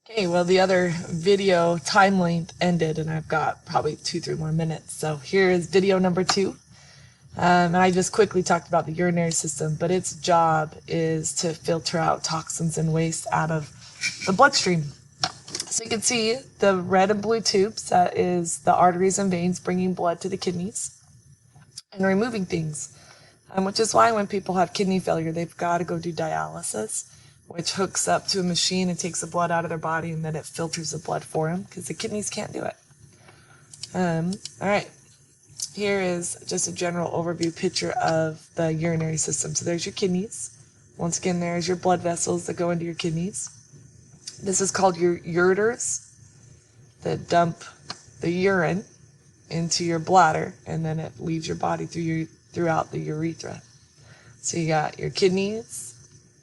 Okay, well, the other video time length ended, and I've got probably 2, 3 more minutes. So here is video number 2. And I just quickly talked about the urinary system, but its job is to filter out toxins and waste out of the bloodstream. So you can see the red and blue tubes, that is the arteries and veins bringing blood to the kidneys and removing things. Which is why when people have kidney failure, they've got to go do dialysis, which hooks up to a machine and takes the blood out of their body, and then it filters the blood for them because the kidneys can't do it. All right, here is just a general overview picture of the urinary system. So there's your kidneys. Once again, there's your blood vessels that go into your kidneys. This is called your ureters that dump the urine into your bladder, and then it leaves your body throughout the urethra. So you got your kidneys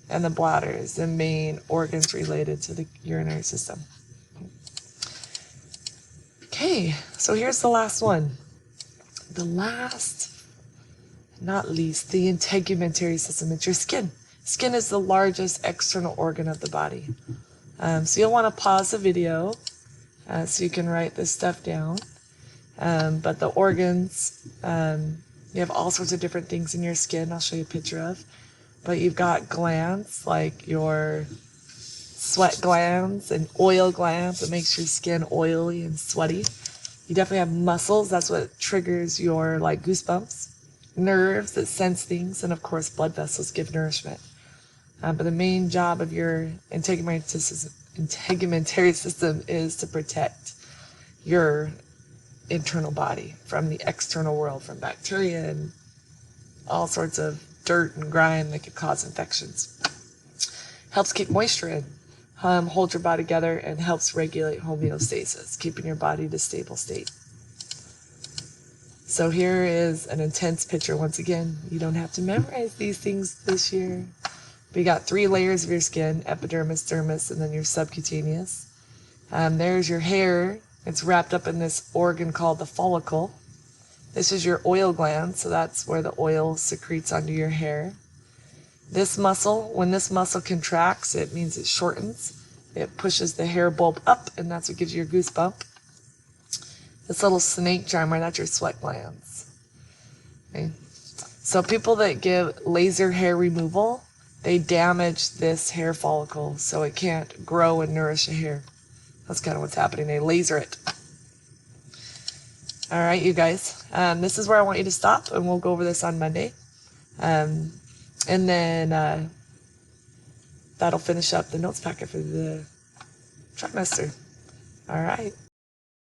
and the bladder is the main organs related to the urinary system. Okay, so here's the last one. The last, not least, the integumentary system. It's your skin. Skin is the largest external organ of the body. So you'll want to pause the video so you can write this stuff down. But the organs, you have all sorts of different things in your skin I'll show you a picture of. But you've got glands like your sweat glands and oil glands that makes your skin oily and sweaty. You definitely have muscles. That's what triggers your goosebumps. Nerves that sense things, and of course blood vessels give nourishment. But the main job of your integumentary system is to protect your internal body from the external world, from bacteria and all sorts of dirt and grime that could cause infections. Helps keep moisture in, holds your body together, and helps regulate homeostasis, keeping your body to stable state. So here is an intense picture. Once again, you don't have to memorize these things this year. But you got 3 layers of your skin: epidermis, dermis, and then your subcutaneous. There's your hair. It's wrapped up in this organ called the follicle. This is your oil gland, so that's where the oil secretes onto your hair. This muscle, when this muscle contracts, it means it shortens. It pushes the hair bulb up, and that's what gives you your goosebump. This little snake charmer, that's your sweat glands. Okay. So people that give laser hair removal, they damage this hair follicle so it can't grow and nourish a hair. That's kind of what's happening. They laser it. All right, you guys. This is where I want you to stop, and we'll go over this on Monday. And then that'll finish up the notes packet for the trimester. All right.